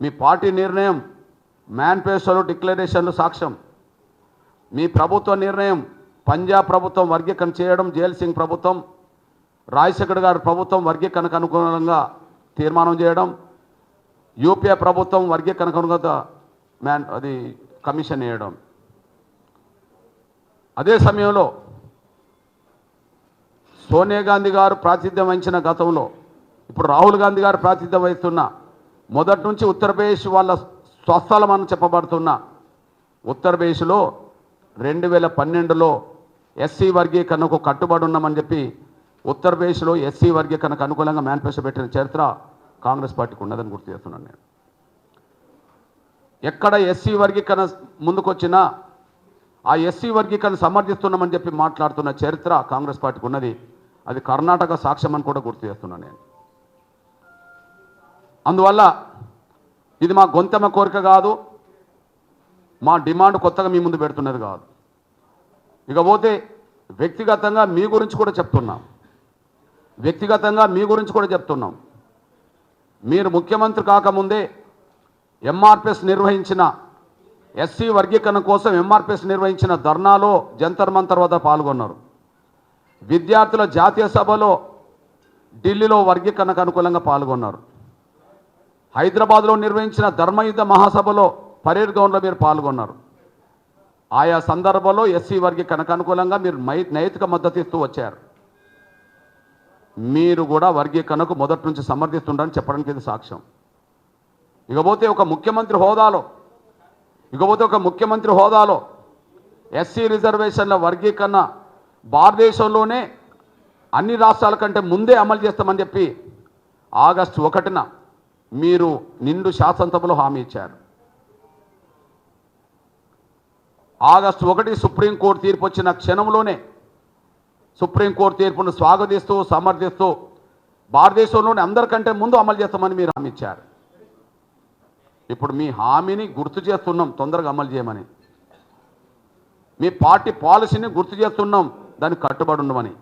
మీ party నిర్ణయం మేనిఫెస్టోలో డిక్లరేషన్లు సాక్ష్యం. మీ ప్రభుత్వ నిర్ణయం పంజాబ్ ప్రభుత్వం వర్గీకరణ చేయడం, జైల్ సింగ్ ప్రభుత్వం, రాజశేఖర్ గారి ప్రభుత్వం వర్గీకరణకు అనుగుణంగా తీర్మానం చేయడం, యూపీఏ ప్రభుత్వం వర్గీకరణకు అనుగుణంగా అది కమిషన్ వేయడం. అదే సమయంలో సోనియా గాంధీ గారు ప్రాతినిధ్యం వహించిన గతంలో ఇప్పుడు రాహుల్ గాంధీ గారు ప్రాతినిధ్యం వహిస్తున్న మొదటి నుంచి ఉత్తరప్రదేశ్ వాళ్ళ స్వస్థలం అని చెప్పబడుతున్న ఉత్తరప్రదేశ్లో 2012లో ఎస్సీ వర్గీకరణకు కట్టుబడి ఉన్నామని చెప్పి ఉత్తరప్రదేశ్లో ఎస్సీ వర్గీకరణకు అనుకూలంగా మేనిఫెస్టో పెట్టిన చరిత్ర కాంగ్రెస్ పార్టీకి ఉన్నదని గుర్తు చేస్తున్నాను నేను. ఎక్కడ ఎస్సీ వర్గీకరణ ముందుకొచ్చినా ఆ ఎస్సీ వర్గీకరణ సమర్థిస్తున్నామని చెప్పి మాట్లాడుతున్న చరిత్ర కాంగ్రెస్ పార్టీకి ఉన్నది. అది కర్ణాటక సాక్ష్యం అని కూడా గుర్తు చేస్తున్నాను నేను. అందువల్ల ఇది మా గొంతెమ్మ కోరిక కాదు, మా డిమాండ్ కొత్తగా మీ ముందు పెడుతున్నది కాదు. ఇకపోతే వ్యక్తిగతంగా మీ గురించి కూడా చెప్తున్నాం. మీరు ముఖ్యమంత్రి కాకముందే ఎంఆర్పిఎస్ నిర్వహించిన ఎస్సీ వర్గీకరణ కోసం ఎంఆర్పిఎస్ నిర్వహించిన ధర్నాలో జంతర్ మంతర్ వద్ద పాల్గొన్నారు. విద్యార్థుల జాతీయ సభలో ఢిల్లీలో వర్గీకరణకు అనుకూలంగా పాల్గొన్నారు. హైదరాబాద్లో నిర్వహించిన ధర్మయుద్ధ మహాసభలో పరేడ్ గ్రౌండ్లో మీరు పాల్గొన్నారు. ఆయా సందర్భంలో ఎస్సీ వర్గీకరణకు అనుకూలంగా మీరు నైతిక మద్దతు ఇస్తూ వచ్చారు. మీరు కూడా వర్గీకరణకు మొదటి నుంచి సమర్థిస్తుండని చెప్పడానికి ఇది సాక్ష్యం. ఇకపోతే ఒక ముఖ్యమంత్రి హోదాలో ఎస్సీ రిజర్వేషన్ల వర్గీకరణ భారతదేశంలోనే అన్ని రాష్ట్రాల కంటే ముందే అమలు చేస్తామని చెప్పి ఆగస్టు 1న మీరు నిండు శాసనసభలో హామీ ఇచ్చారు. ఆగస్టు 1 సుప్రీంకోర్టు తీర్పు వచ్చిన క్షణంలోనే సుప్రీంకోర్టు తీర్పును స్వాగతిస్తూ సమర్థిస్తూ భారతదేశంలోనే అందరికంటే ముందు అమలు చేస్తామని మీరు హామీ ఇచ్చారు. ఇప్పుడు మీ హామీని గుర్తు చేస్తున్నాం, తొందరగా అమలు చేయమని. మీ పార్టీ పాలసీని గుర్తు చేస్తున్నాం, దానికి కట్టుబడి ఉండమని.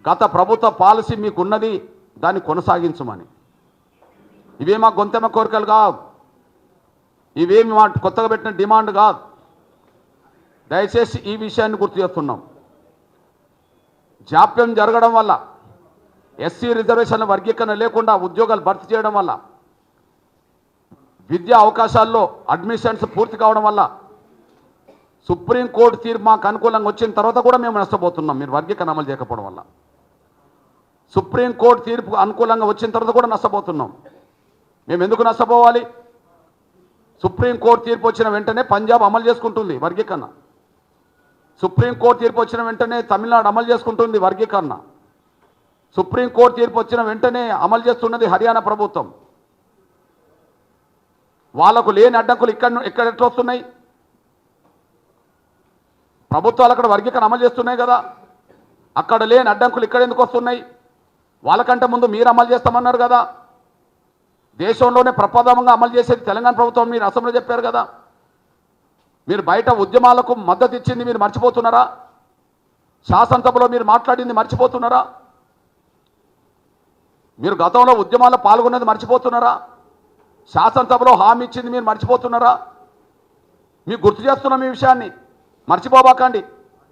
గత ప్రభుత్వ పాలసీ మీకున్నది, దాన్ని కొనసాగించమని. ఇవే మా గొంతెమ్మ కోరికలు కాదు, ఇవేమి మా కొత్తగా పెట్టిన డిమాండ్ కాదు. దయచేసి ఈ విషయాన్ని గుర్తు చేస్తున్నాం. జాప్యం జరగడం వల్ల ఎస్సీ రిజర్వేషన్ల వర్గీకరణ లేకుండా ఉద్యోగాలు భర్తీ చేయడం వల్ల, విద్యా అవకాశాల్లో అడ్మిషన్స్ పూర్తి కావడం వల్ల, సుప్రీంకోర్టు తీర్పు మాకు అనుకూలంగా వచ్చిన తర్వాత కూడా మేము నష్టపోతున్నాం. మీరు వర్గీకరణ అమలు చేయకపోవడం వల్ల సుప్రీంకోర్టు తీర్పు అనుకూలంగా వచ్చిన తర్వాత కూడా నష్టపోతున్నాం. మేము ఎందుకు నష్టపోవాలి? సుప్రీంకోర్టు తీర్పు వచ్చిన వెంటనే పంజాబ్ అమలు చేసుకుంటుంది వర్గీకరణ. సుప్రీంకోర్టు తీర్పు వచ్చిన వెంటనే తమిళనాడు అమలు చేసుకుంటుంది వర్గీకరణ. సుప్రీంకోర్టు తీర్పు వచ్చిన వెంటనే అమలు చేస్తున్నది హర్యానా ప్రభుత్వం. వాళ్లకు లేని అడ్డంకులు ఇక్కడ ఎట్లా వస్తున్నాయి? ప్రభుత్వాలు అక్కడ వర్గీకరణ అమలు చేస్తున్నాయి కదా, అక్కడ లేని అడ్డంకులు ఇక్కడ ఎందుకు వస్తున్నాయి? వాళ్ళకంటే ముందు మీరు అమలు చేస్తామన్నారు కదా. దేశంలోనే ప్రప్రథమంగా అమలు చేసేది తెలంగాణ ప్రభుత్వం, మీరు అసెంబ్లీలో చెప్పారు కదా. మీరు బయట ఉద్యమాలకు మద్దతు ఇచ్చింది మీరు మర్చిపోతున్నారా? శాసనసభలో మీరు మాట్లాడింది మర్చిపోతున్నారా? మీరు గతంలో ఉద్యమాల్లో పాల్గొన్నది మర్చిపోతున్నారా? శాసనసభలో హామీ ఇచ్చింది మీరు మర్చిపోతున్నారా? మీకు గుర్తు చేస్తున్నాం ఈ విషయాన్ని, మర్చిపోబాకండి.